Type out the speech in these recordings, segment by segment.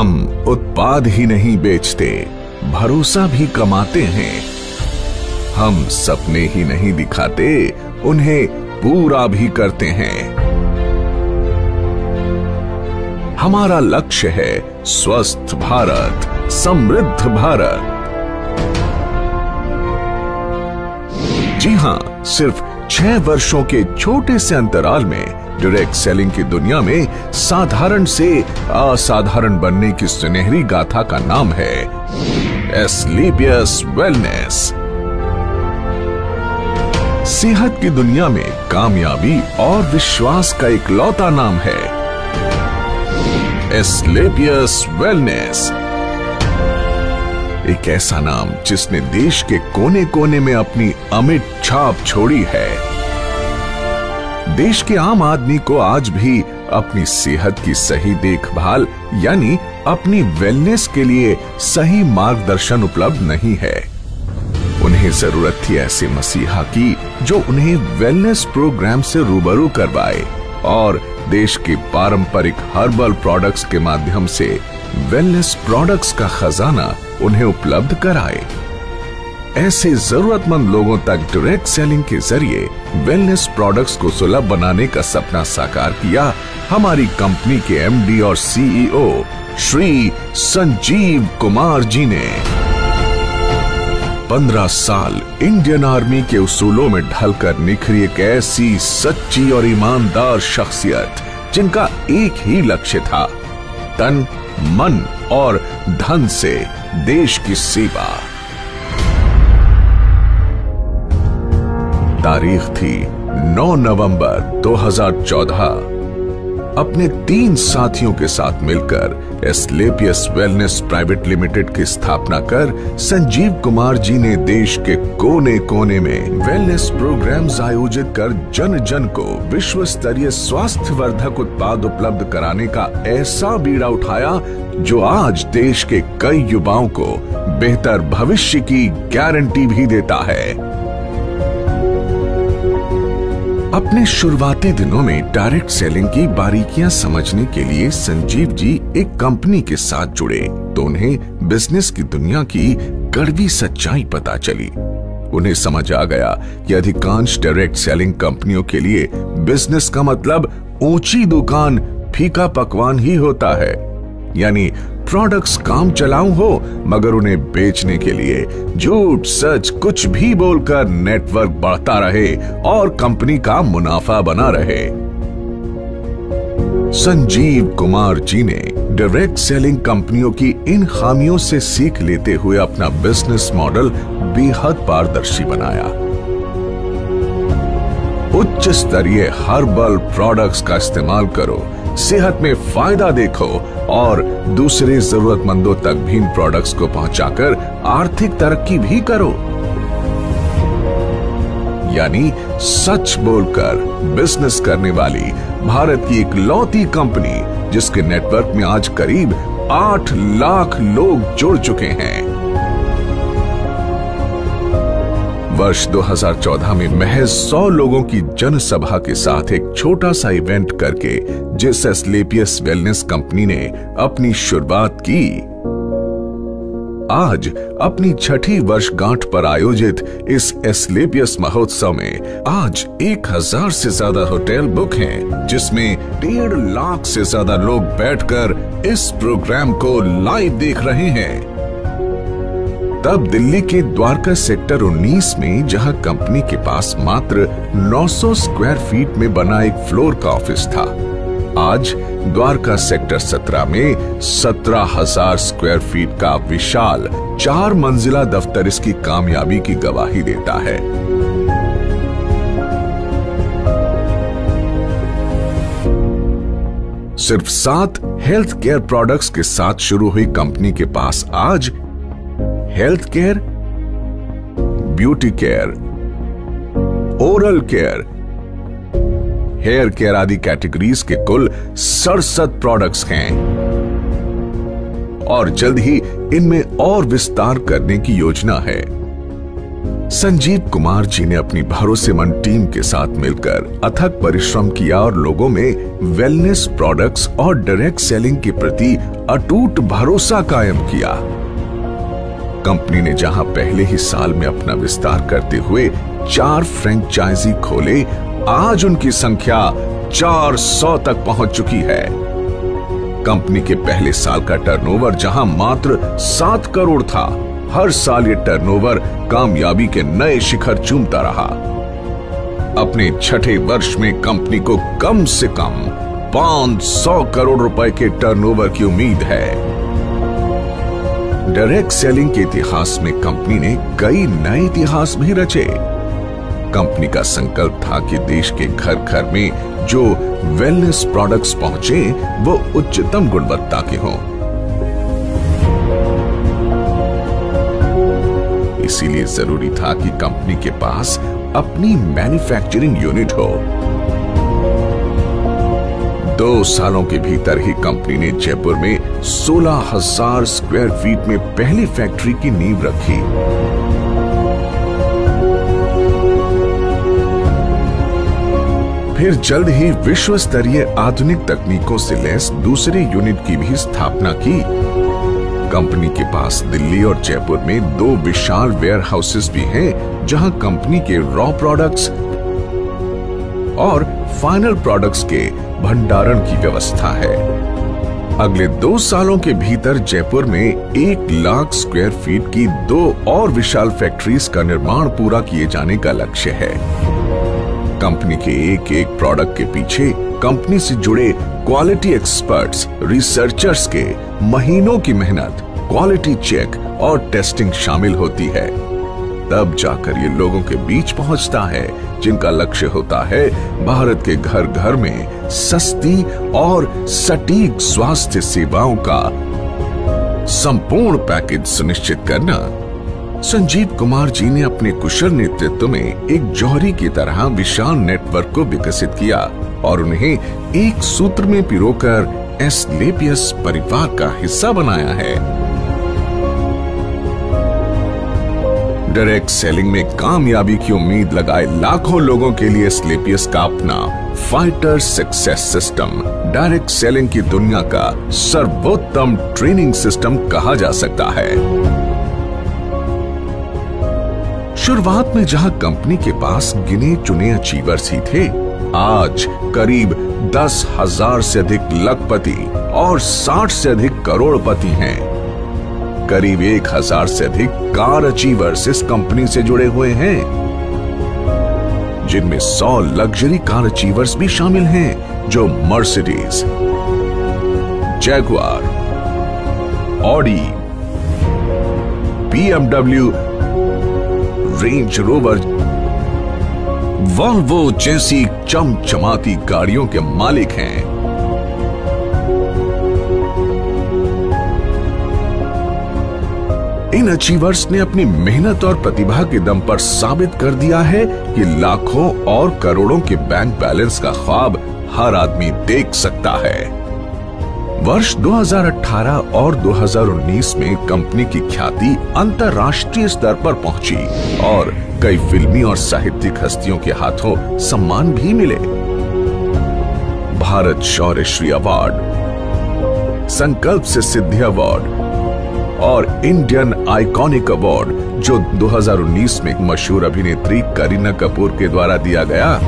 हम उत्पाद ही नहीं बेचते, भरोसा भी कमाते हैं। हम सपने ही नहीं दिखाते, उन्हें पूरा भी करते हैं। हमारा लक्ष्य है स्वस्थ भारत, समृद्ध भारत। जी हां, सिर्फ 6 वर्षों के छोटे से अंतराल में डायरेक्ट सेलिंग की दुनिया में साधारण से असाधारण बनने की सुनहरी गाथा का नाम है एस्क्लेपियस वेलनेस। सेहत की दुनिया में कामयाबी और विश्वास का इकलौता नाम है एस्क्लेपियस वेलनेस। एक ऐसा नाम जिसने देश के कोने कोने में अपनी अमिट छाप छोड़ी है। देश के आम आदमी को आज भी अपनी सेहत की सही देखभाल यानी अपनी वेलनेस के लिए सही मार्गदर्शन उपलब्ध नहीं है। उन्हें जरूरत थी ऐसे मसीहा की जो उन्हें वेलनेस प्रोग्राम से रूबरू करवाए और देश के पारंपरिक हर्बल प्रोडक्ट्स के माध्यम से वेलनेस प्रोडक्ट्स का खजाना उन्हें उपलब्ध कराए। ऐसे जरूरतमंद लोगों तक डायरेक्ट सेलिंग के जरिए वेलनेस प्रोडक्ट्स को सुलभ बनाने का सपना साकार किया हमारी कंपनी के एमडी और सीईओ श्री संजीव कुमार जी ने। 15 साल इंडियन आर्मी के उसूलों में ढलकर निखरी एक ऐसी सच्ची और ईमानदार शख्सियत जिनका एक ही लक्ष्य था, तन मन और धन से देश की सेवा। तारीख थी 9 नवंबर 2014। अपने 3 साथियों के साथ मिलकर एस्क्लेपियस वेलनेस प्राइवेट लिमिटेड की स्थापना कर संजीव कुमार जी ने देश के कोने कोने में वेलनेस प्रोग्राम्स आयोजित कर जन जन को विश्व स्तरीय स्वास्थ्य वर्धक उत्पाद उपलब्ध कराने का ऐसा बीड़ा उठाया जो आज देश के कई युवाओं को बेहतर भविष्य की गारंटी भी देता है। अपने शुरुआती दिनों में डायरेक्ट सेलिंग की बारीकियां समझने के लिए संजीव जी एक कंपनी के साथ जुड़े तो उन्हें बिजनेस की दुनिया की कड़वी सच्चाई पता चली। उन्हें समझ आ गया कि अधिकांश डायरेक्ट सेलिंग कंपनियों के लिए बिजनेस का मतलब ऊंची दुकान, फीका पकवान ही होता है, यानी प्रोडक्ट्स काम चलाऊ हो मगर उन्हें बेचने के लिए झूठ सच कुछ भी बोलकर नेटवर्क बढ़ता रहे और कंपनी का मुनाफा बना रहे। संजीव कुमार जी ने डायरेक्ट सेलिंग कंपनियों की इन खामियों से सीख लेते हुए अपना बिजनेस मॉडल बेहद पारदर्शी बनाया। उच्च स्तरीय हर्बल प्रोडक्ट्स का इस्तेमाल करो, सेहत में फायदा देखो और दूसरे जरूरतमंदों तक भी इन प्रोडक्ट्स को पहुंचाकर आर्थिक तरक्की भी करो। यानी सच बोलकर बिजनेस करने वाली भारत की इकलौती कंपनी जिसके नेटवर्क में आज करीब 8 लाख लोग जुड़ चुके हैं। वर्ष 2014 में महज 100 लोगों की जनसभा के साथ एक छोटा सा इवेंट करके जिस एस्क्लेपियस वेलनेस कंपनी ने अपनी शुरुआत की, आज अपनी 6ठी वर्षगांठ पर आयोजित इस एस्क्लेपियस महोत्सव में आज 1000 से ज्यादा होटल बुक हैं, जिसमें 1.5 लाख से ज्यादा लोग बैठकर इस प्रोग्राम को लाइव देख रहे हैं। तब दिल्ली के द्वारका सेक्टर 19 में जहां कंपनी के पास मात्र 900 स्क्वायर फीट में बना एक फ्लोर का ऑफिस था, आज द्वारका सेक्टर 17 में 17,000 स्क्वायर फीट का विशाल 4 मंजिला दफ्तर इसकी कामयाबी की गवाही देता है। सिर्फ 7 हेल्थ केयर प्रोडक्ट्स के साथ शुरू हुई कंपनी के पास आज health care, beauty care, oral care, hair care आदि कैटेगरीज के कुल 67 प्रोडक्ट्स हैं और जल्द ही इनमें और विस्तार करने की योजना है। संजीव कुमार जी ने अपनी भरोसेमंद टीम के साथ मिलकर अथक परिश्रम किया और लोगों में वेलनेस प्रोडक्ट्स और डायरेक्ट सेलिंग के प्रति अटूट भरोसा कायम किया। कंपनी ने जहां पहले ही साल में अपना विस्तार करते हुए 4 फ्रेंचाइजी खोले, आज उनकी संख्या 400 तक पहुंच चुकी है। कंपनी के पहले साल का टर्नओवर जहां मात्र 7 करोड़ था, हर साल ये टर्नओवर कामयाबी के नए शिखर चूमता रहा। अपने छठे वर्ष में कंपनी को कम से कम 500 करोड़ रुपए के टर्नओवर की उम्मीद है। डायरेक्ट सेलिंग के इतिहास में कंपनी ने कई नए इतिहास भी रचे। कंपनी का संकल्प था कि देश के घर घर में जो वेलनेस प्रोडक्ट्स पहुंचे वो उच्चतम गुणवत्ता के हों। इसीलिए जरूरी था कि कंपनी के पास अपनी मैन्युफैक्चरिंग यूनिट हो। 2 सालों के भीतर ही कंपनी ने जयपुर में 16,000 स्क्वायर फीट में पहली फैक्ट्री की नींव रखी। फिर जल्द ही विश्व स्तरीय आधुनिक तकनीकों से लैस दूसरे यूनिट की भी स्थापना की। कंपनी के पास दिल्ली और जयपुर में 2 विशाल वेयर हाउसेस भी हैं, जहां कंपनी के रॉ प्रोडक्ट्स और फाइनल प्रोडक्ट्स के भंडारण की व्यवस्था है। अगले 2 सालों के भीतर जयपुर में 1 लाख स्क्वायर फीट की 2 और विशाल फैक्ट्रीज का निर्माण पूरा किए जाने का लक्ष्य है। कंपनी के एक प्रोडक्ट के पीछे कंपनी से जुड़े क्वालिटी एक्सपर्ट्स, रिसर्चर्स के महीनों की मेहनत, क्वालिटी चेक और टेस्टिंग शामिल होती है। तब जाकर ये लोगों के बीच पहुंचता है, जिनका लक्ष्य होता है भारत के घर घर में सस्ती और सटीक स्वास्थ्य सेवाओं का संपूर्ण पैकेज सुनिश्चित करना। संजीव कुमार जी ने अपने कुशल नेतृत्व में एक जौहरी की तरह विशाल नेटवर्क को विकसित किया और उन्हें एक सूत्र में पिरोकर एस्क्लेपियस परिवार का हिस्सा बनाया है। डायरेक्ट सेलिंग में कामयाबी की उम्मीद लगाए लाखों लोगों के लिए एस्क्लेपियस का अपना fighter success system direct selling की दुनिया का सर्वोत्तम ट्रेनिंग सिस्टम कहा जा सकता है। शुरुआत में जहां कंपनी के पास गिने चुने अचीवर्स ही थे, आज करीब 10,000 से अधिक लखपति और 60 से अधिक करोड़पति हैं। करीब 1,000 से अधिक कार अचीवर्स इस कंपनी से जुड़े हुए हैं, जिनमें 100 लग्जरी कार अचीवर्स भी शामिल हैं, जो Mercedes, Jaguar, Audi, BMW, range rover, Volvo जैसी चमचमाती गाड़ियों के मालिक हैं। इन अचीवर्स ने अपनी मेहनत और प्रतिभा के दम पर साबित कर दिया है कि लाखों और करोड़ों के बैंक बैलेंस का ख्वाब हर आदमी देख सकता है। वर्ष 2018 और 2019 में कंपनी की ख्याति अंतर्राष्ट्रीय स्तर पर पहुंची और कई फिल्मी और साहित्यिक हस्तियों के हाथों सम्मान भी मिले। भारत शौर्य श्री अवार्ड, संकल्प से सिद्धि अवार्ड और इंडियन आइकॉनिक अवार्ड, जो 2019 में मशहूर अभिनेत्री करीना कपूर के द्वारा दिया गया।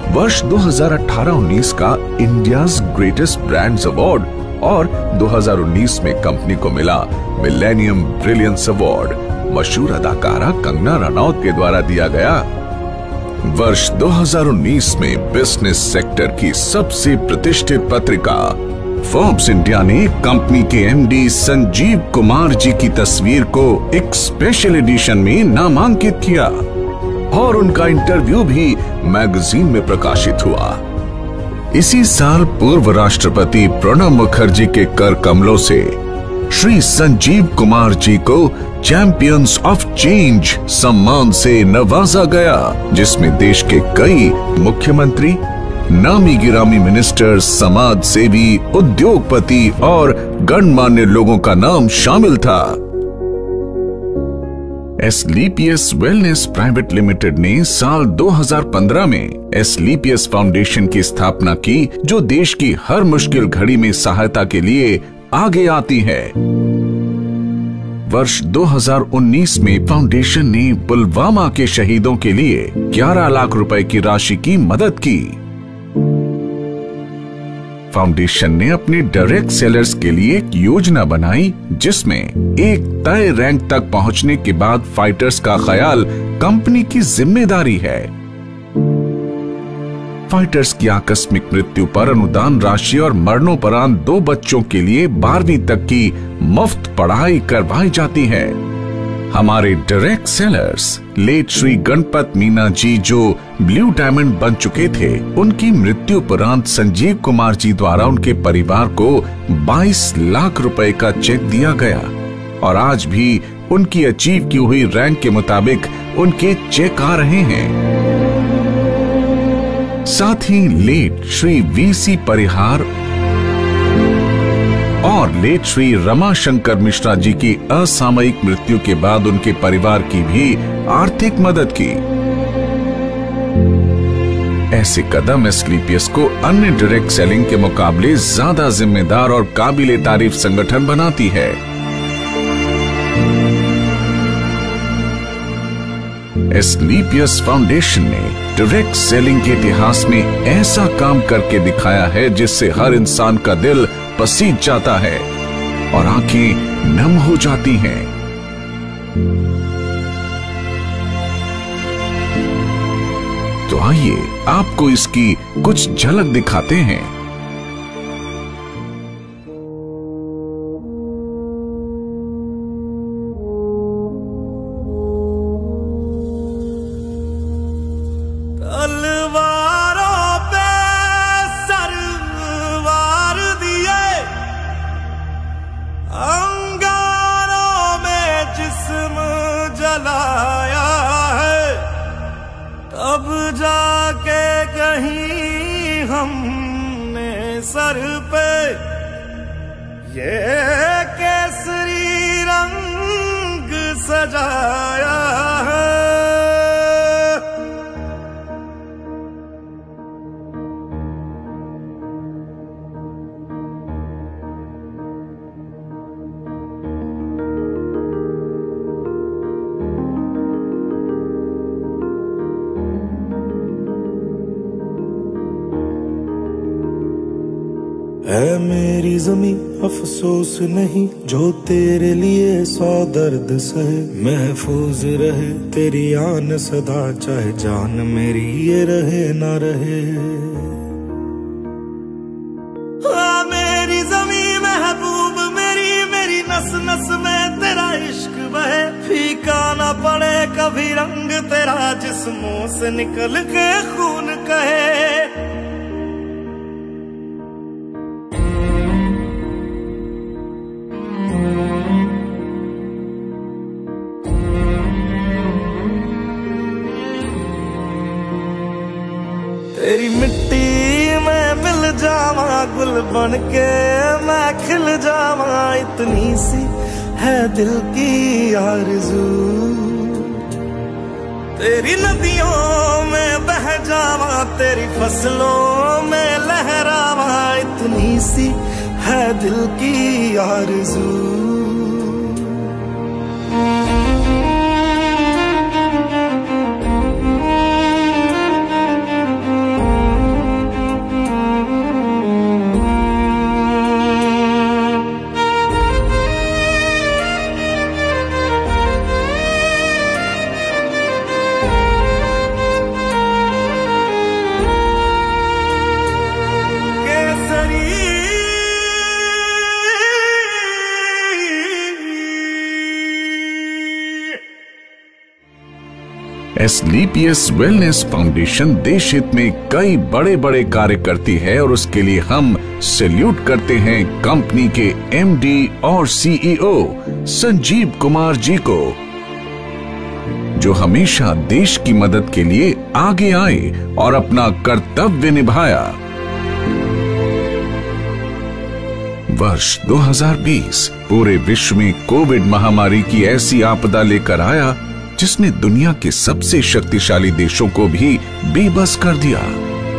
वर्ष 2018-19 का इंडियाज ग्रेटेस्ट ब्रांड्स अवार्ड और 2019 में कंपनी को मिला मिलेनियम ब्रिलियंस अवार्ड मशहूर अदाकारा कंगना रनौत के द्वारा दिया गया। वर्ष 2019 में बिजनेस सेक्टर की सबसे प्रतिष्ठित पत्रिका फोर्ब्स इंडिया ने कंपनी के एमडी संजीव कुमार जी की तस्वीर को एक स्पेशल एडिशन में नामांकित किया और उनका इंटरव्यू भी मैगजीन में प्रकाशित हुआ। इसी साल पूर्व राष्ट्रपति प्रणब मुखर्जी के कर कमलों से श्री संजीव कुमार जी को चैंपियंस ऑफ चेंज सम्मान से नवाजा गया, जिसमें देश के कई मुख्यमंत्री, नामी गिरामी मिनिस्टर, समाज सेवी, उद्योगपति और गणमान्य लोगों का नाम शामिल था। एसलीपीएस वेलनेस प्राइवेट लिमिटेड ने साल 2015 में एसलीपीएस फाउंडेशन की स्थापना की, जो देश की हर मुश्किल घड़ी में सहायता के लिए आगे आती है। वर्ष 2019 में फाउंडेशन ने पुलवामा के शहीदों के लिए 11 लाख रुपए की राशि की मदद की। फाउंडेशन ने अपने डायरेक्ट सेलर्स के लिए एक योजना बनाई, जिसमें एक तय रैंक तक पहुंचने के बाद फाइटर्स का ख्याल कंपनी की जिम्मेदारी है। फाइटर्स की आकस्मिक मृत्यु पर अनुदान राशि और मरणोपरांत 2 बच्चों के लिए 12वीं तक की मुफ्त पढ़ाई करवाई जाती है। हमारे direct sellers late Shri Ganpat Meena ji, जो ब्लू डायमंड बन चुके थे, उनकी मृत्यु उपरांत संजीव कुमार जी द्वारा उनके परिवार को 22 लाख रुपए का चेक दिया गया और आज भी उनकी अचीव की हुई रैंक के मुताबिक उनके चेक आ रहे हैं। साथ ही लेट श्री वीसी परिहार और लेट श्री रमाशंकर मिश्रा जी की असामयिक मृत्यु के बाद उनके परिवार की भी आर्थिक मदद की। ऐसे कदम एसलीपीएस को अन्य डायरेक्ट सेलिंग के मुकाबले ज्यादा जिम्मेदार और काबिले तारीफ संगठन बनाती है। एसलीपीएस फाउंडेशन ने डायरेक्ट सेलिंग के इतिहास में ऐसा काम करके दिखाया है, जिससे हर इंसान का दिल पसीज जाता है और आंखें नम हो जाती हैं। तो आइए आपको इसकी कुछ झलक दिखाते हैं। अब जाके कहीं हमने सर पे ये केसरी रंग सजाया है। है मेरी ज़मीं अफसोस नहीं, जो तेरे लिए 100 दर्द सहे। महफूज रहे तेरी आन सदा, चाहे जान मेरी ये रहे ना रहे। मेरी ज़मीं महबूब मेरी, मेरी नस नस में तेरा इश्क बहे। फीका ना पड़े कभी रंग तेरा, जिस्मों से निकल के खून कहे। तेरी मिट्टी में मिल जावा, गुल बन के मैं खिल जावा। इतनी सी है दिल की आरज़ू, तेरी नदियों में बह जावा, तेरी फसलों में लहरावा। इतनी सी है दिल की आरज़ू। एसलीपीएस वेलनेस फाउंडेशन देश हित में कई बड़े बड़े कार्य करती है और उसके लिए हम सैल्यूट करते हैं कंपनी के एमडी और सीईओ संजीव कुमार जी को, जो हमेशा देश की मदद के लिए आगे आए और अपना कर्तव्य निभाया। वर्ष 2020 पूरे विश्व में कोविड महामारी की ऐसी आपदा लेकर आया जिसने दुनिया के सबसे शक्तिशाली देशों को भी बेबस कर दिया।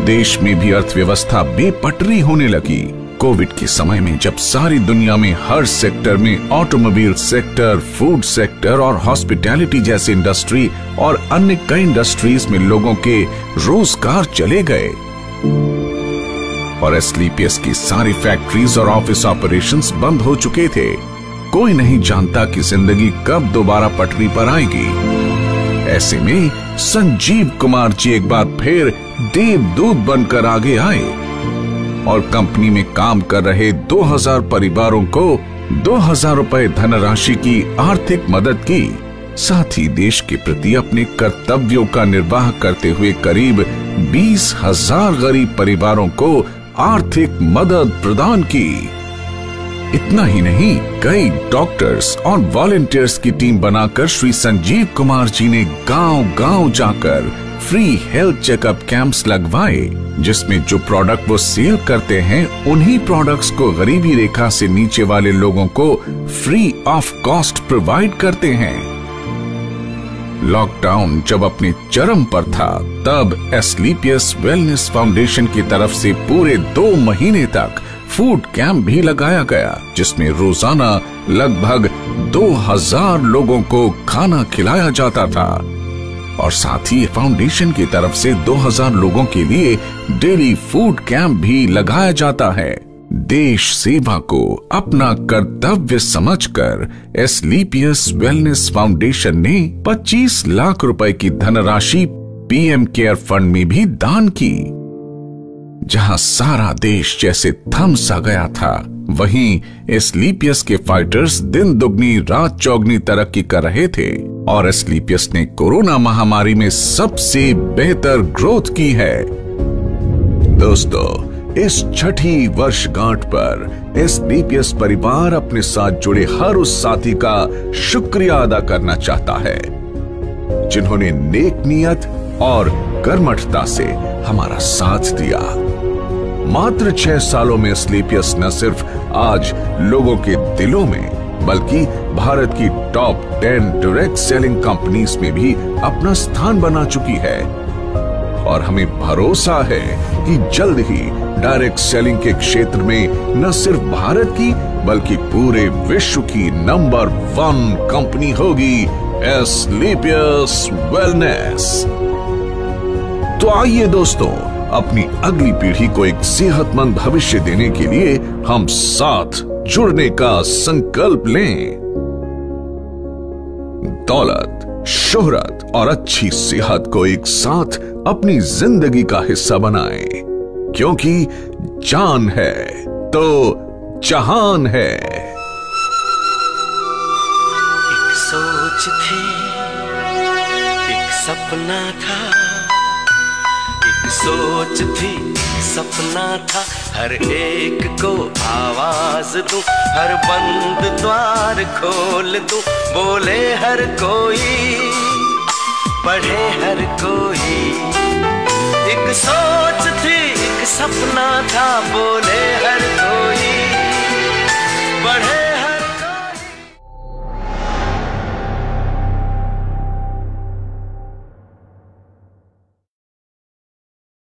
देश में भी अर्थव्यवस्था बेपटरी होने लगी। कोविड के समय में जब सारी दुनिया में हर सेक्टर में ऑटोमोबाइल सेक्टर, फूड सेक्टर और हॉस्पिटैलिटी जैसे इंडस्ट्री और अन्य कई इंडस्ट्रीज में लोगों के रोजगार चले गए और एस्क्लेपियस की सारी फैक्ट्रीज और ऑफिस ऑपरेशंस बंद हो चुके थे। कोई नहीं जानता कि जिंदगी कब दोबारा पटरी पर आएगी। ऐसे में संजीव कुमार जी एक बार फिर देवदूत बनकर आगे आए और कंपनी में काम कर रहे 2000 परिवारों को 2000 रुपए धनराशि की आर्थिक मदद की। साथ ही देश के प्रति अपने कर्तव्यों का निर्वाह करते हुए करीब 20,000 गरीब परिवारों को आर्थिक मदद प्रदान की। इतना ही नहीं, कई डॉक्टर्स और वॉलंटियर्स की टीम बनाकर श्री संजीव कुमार जी ने गांव-गांव जाकर फ्री हेल्थ चेकअप कैंप्स लगवाए, जिसमें जो प्रोडक्ट वो सेल करते हैं उन्हीं प्रोडक्ट्स को गरीबी रेखा से नीचे वाले लोगों को फ्री ऑफ कॉस्ट प्रोवाइड करते हैं। लॉकडाउन जब अपने चरम पर था तब एस्क्लेपियस वेलनेस फाउंडेशन की तरफ से पूरे 2 महीने तक फूड कैंप भी लगाया गया, जिसमें रोजाना लगभग 2000 लोगों को खाना खिलाया जाता था और साथ ही फाउंडेशन की तरफ से 2000 लोगों के लिए डेली फूड कैंप भी लगाया जाता है। देश सेवा को अपना कर्तव्य समझकर एस्क्लेपियस वेलनेस फाउंडेशन ने 25 लाख रुपए की धनराशि पीएम केयर फंड में भी दान की। जहां सारा देश जैसे थम सा गया था, वहीं एस्क्लेपियस के फाइटर्स दिन दुगनी रात चौगनी तरक्की कर रहे थे और एस्क्लेपियस ने कोरोना महामारी में सबसे बेहतर ग्रोथ की है। दोस्तों, इस छठी वर्षगांठ पर एस्क्लेपियस परिवार अपने साथ जुड़े हर उस साथी का शुक्रिया अदा करना चाहता है जिन्होंने नेक नियत और कर्मठता से हमारा साथ दिया। मात्र 6 सालों में एस्क्लेपियस न सिर्फ आज लोगों के दिलों में बल्कि भारत की टॉप 10 डायरेक्ट सेलिंग कंपनीज में भी अपना स्थान बना चुकी है और हमें भरोसा है कि जल्द ही डायरेक्ट सेलिंग के क्षेत्र में न सिर्फ भारत की बल्कि पूरे विश्व की नंबर 1 कंपनी होगी एस्क्लेपियस वेलनेस। तो आइए दोस्तों, अपनी अगली पीढ़ी को एक सेहतमंद भविष्य देने के लिए हम साथ जुड़ने का संकल्प लें। दौलत, शोहरत और अच्छी सेहत को एक साथ अपनी जिंदगी का हिस्सा बनाएं, क्योंकि जान है तो जहान है। एक सोच थी, एक सपना था, एक सोच थी, सपना था, हर एक को आवाज दूं, हर बंद द्वार खोल दूं, बोले हर कोई, पढ़े हर कोई। एक सोच थी, एक सपना था, बोले